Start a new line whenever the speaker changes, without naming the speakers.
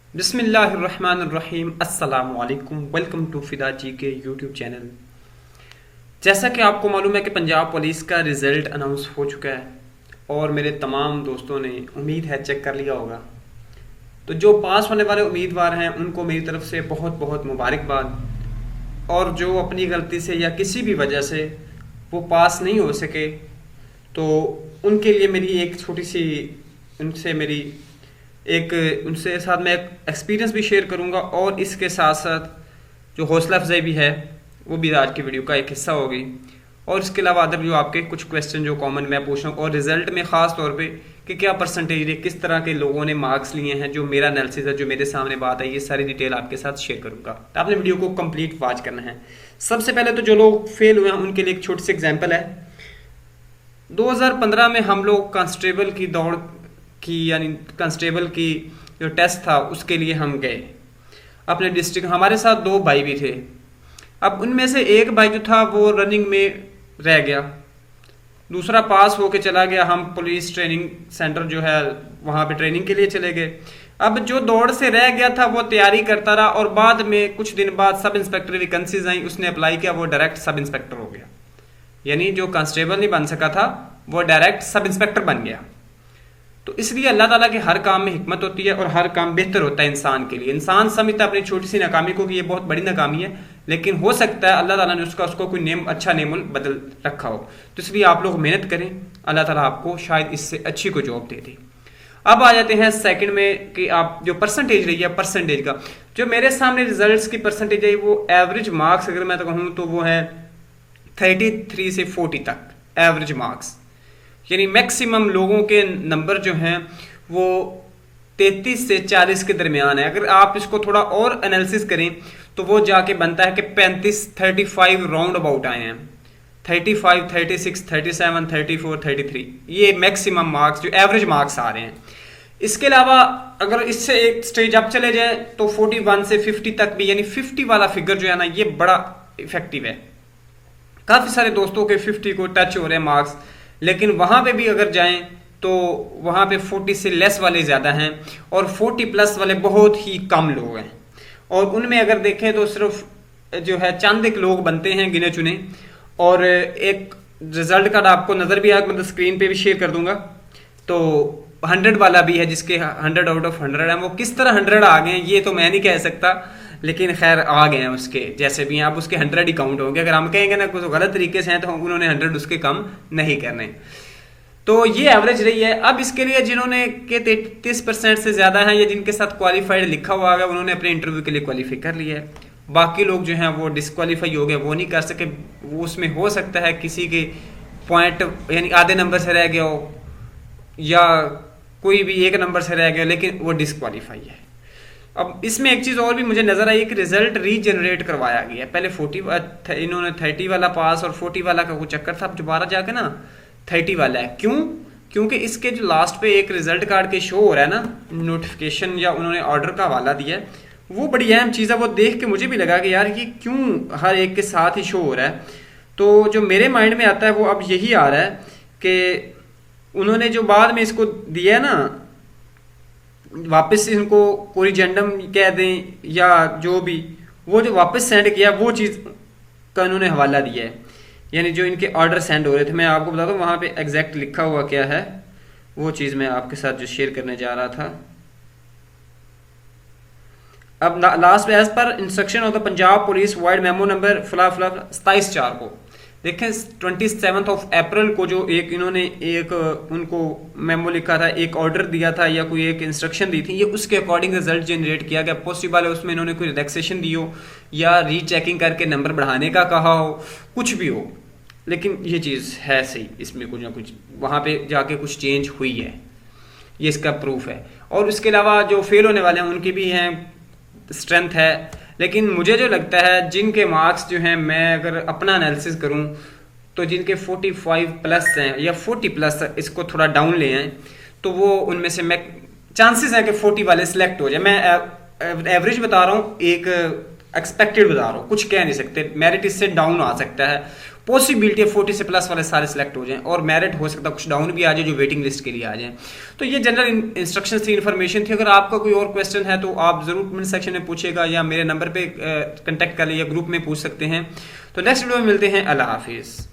बिस्मिल्लाहिर्रहमानिर्रहीम अस्सलाम वालेकुम। वेलकम टू फिदा जी के यूट्यूब चैनल। जैसा कि आपको मालूम है कि पंजाब पुलिस का रिज़ल्ट अनाउंस हो चुका है और मेरे तमाम दोस्तों ने उम्मीद है चेक कर लिया होगा। तो जो पास होने वाले उम्मीदवार हैं उनको मेरी तरफ से बहुत बहुत मुबारकबाद। और जो अपनी गलती से या किसी भी वजह से वो पास नहीं हो सके तो उनके लिए मेरी एक छोटी सी उनसे मेरी एक उनसे साथ मैं एक एक्सपीरियंस भी शेयर करूंगा और इसके साथ साथ जो हौसला अफजाई भी है वो भी आज की वीडियो का एक हिस्सा होगी। और इसके अलावा अदर जो आपके कुछ क्वेश्चन जो कॉमन मैं पूछ रहा हूँ और रिजल्ट में ख़ास तौर पे कि क्या परसेंटेज है, किस तरह के लोगों ने मार्क्स लिए हैं, जो मेरा एनालिसिस है, जो मेरे सामने बात है, ये सारी डिटेल आपके साथ शेयर करूंगा। तो आपने वीडियो को कंप्लीट वॉच करना है। सबसे पहले तो जो लोग फेल हुए हैं उनके लिए एक छोटी सी एग्जाम्पल है। 2015 में हम लोग कांस्टेबल की दौड़ की यानी कांस्टेबल की जो टेस्ट था उसके लिए हम गए अपने डिस्ट्रिक्ट। हमारे साथ दो भाई भी थे। अब उनमें से एक भाई जो था वो रनिंग में रह गया, दूसरा पास होके चला गया। हम पुलिस ट्रेनिंग सेंटर जो है वहाँ पे ट्रेनिंग के लिए चले गए। अब जो दौड़ से रह गया था वो तैयारी करता रहा और बाद में कुछ दिन बाद सब इंस्पेक्टर वैकेंसीज आई, उसने अप्लाई किया, वो डायरेक्ट सब इंस्पेक्टर हो गया। यानी जो कांस्टेबल नहीं बन सका था वो डायरेक्ट सब इंस्पेक्टर बन गया। तो इसलिए अल्लाह ताला के हर काम में हिकमत होती है और हर काम बेहतर होता है इंसान के लिए। इंसान समझता है अपनी छोटी सी नाकामी को कि ये बहुत बड़ी नाकामी है, लेकिन हो सकता है अल्लाह ताला ने उसको कोई नेम अच्छा नेमुल बदल रखा हो। तो इसलिए आप लोग मेहनत करें, अल्लाह ताला आपको शायद इससे अच्छी कोई जॉब दे दे। अब आ जाते हैं सेकंड में कि आप जो परसेंटेज रही है, परसेंटेज का जो मेरे सामने रिजल्ट्स की परसेंटेज है वो एवरेज मार्क्स अगर मैं तो कहूँ तो वो है 33 से 40 तक एवरेज मार्क्स। यानी मैक्सिमम लोगों के नंबर जो हैं वो 33 से 40 के दरमियान है। अगर आप इसको थोड़ा और एनालिसिस करें तो वो जाके बनता है कि 35 राउंड अबाउट आए हैं। 35, 36, 37, 34, 33 ये मैक्सिमम मार्क्स जो एवरेज मार्क्स आ रहे हैं। इसके अलावा अगर इससे एक स्टेज अप चले जाए तो 41 से 50 तक भी, यानी 50 वाला फिगर जो है ना ये बड़ा इफेक्टिव है। काफ़ी सारे दोस्तों के 50 को टच हो रहे हैं मार्क्स, लेकिन वहाँ पे भी अगर जाएं तो वहाँ पे 40 से लेस वाले ज़्यादा हैं और 40 प्लस वाले बहुत ही कम लोग हैं। और उनमें अगर देखें तो सिर्फ जो है चंद एक लोग बनते हैं गिने चुने। और एक रिजल्ट कार्ड आपको नज़र भी आएगा, मतलब स्क्रीन पे भी शेयर कर दूंगा। तो 100 वाला भी है जिसके 100 आउट ऑफ 100 हैं। वो किस तरह 100 आ गए हैं ये तो मैं नहीं कह सकता, लेकिन खैर आ गए हैं उसके जैसे भी हैं। अब उसके 100 ही काउंट होंगे। अगर हम कहेंगे ना कुछ गलत तरीके से हैं तो उन्होंने 100 उसके कम नहीं करने। तो ये एवरेज रही है। अब इसके लिए जिन्होंने के 33% से ज़्यादा हैं या जिनके साथ क्वालिफाइड लिखा हुआ है उन्होंने अपने इंटरव्यू के लिए क्वालिफाई कर लिया है। बाकी लोग जो हैं वो डिस्क्वालीफाई हो गए, वो नहीं कर सके। वो उसमें हो सकता है किसी के पॉइंट यानी आधे नंबर से रह गया हो या कोई भी एक नंबर से रह गया, लेकिन वो डिस्क्वालीफाई है। अब इसमें एक चीज़ और भी मुझे नज़र आई कि रिजल्ट रीजनरेट करवाया गया है। पहले 40 इन्होंने 30 वाला पास और 40 वाला का कुछ चक्कर था, अब दोबारा जाके ना 30 वाला है। क्यों? क्योंकि इसके जो लास्ट पे एक रिजल्ट कार्ड के शो हो रहा है ना नोटिफिकेशन या उन्होंने ऑर्डर का हवाला दिया है, वो बड़ी अहम चीज़ है। वो देख के मुझे भी लगा कि यार ये क्यों हर एक के साथ ही शो हो रहा है। तो जो मेरे माइंड में आता है वो अब यही आ रहा है कि उन्होंने जो बाद में इसको दिया है ना वापस इनको कोरिजेंडम कह दें या जो भी, वो जो वापस सेंड किया वो चीज़ का उन्होंने हवाला दिया है। यानी जो इनके ऑर्डर सेंड हो रहे थे, मैं आपको बताता हूँ वहाँ पे एग्जैक्ट लिखा हुआ क्या है, वो चीज़ मैं आपके साथ जो शेयर करने जा रहा था। अब लास्ट एज पर instruction of the Punjab police vide memo number फला फला 27/4 को देखें 27 अप्रैल को जो एक इन्होंने एक उनको मेमो लिखा था, एक ऑर्डर दिया था या कोई एक इंस्ट्रक्शन दी थी, ये उसके अकॉर्डिंग रिजल्ट जनरेट किया गया। पॉसिबल है उसमें इन्होंने कोई रिलैक्सेशन दी हो या रीचेकिंग करके नंबर बढ़ाने का कहा हो, कुछ भी हो, लेकिन ये चीज़ है सही। इसमें कुछ ना कुछ वहाँ पे जाके कुछ चेंज हुई है, ये इसका प्रूफ है। और उसके अलावा जो फेल होने वाले हैं उनकी भी हैं स्ट्रेंथ है। लेकिन मुझे जो लगता है जिनके मार्क्स जो हैं, मैं अगर अपना एनालिसिस करूं तो जिनके 45 प्लस हैं या 40 प्लस इसको थोड़ा डाउन ले आए तो वो उनमें से मैं चांसेस है कि 40 वाले सिलेक्ट हो जाए। मैं एवरेज बता रहा हूँ, एक एक्सपेक्टेड बता रहा हूँ, कुछ कह नहीं सकते। मेरिट इससे डाउन आ सकता है, पॉसिबिलिटी है 40 से प्लस वाले सारे सिलेक्ट हो जाएं, और मेरिट हो सकता है कुछ डाउन भी आ जाए जो वेटिंग लिस्ट के लिए आ जाएं। तो ये जनरल इंस्ट्रक्शन थी, इन्फॉर्मेशन थी। अगर आपका कोई और क्वेश्चन है तो आप जरूर कमेंट सेक्शन में पूछेगा, या मेरे नंबर पे कांटेक्ट कर ले, या ग्रुप में पूछ सकते हैं। तो नेक्स्ट वीडियो में मिलते हैं। अल्लाह हाफिज़।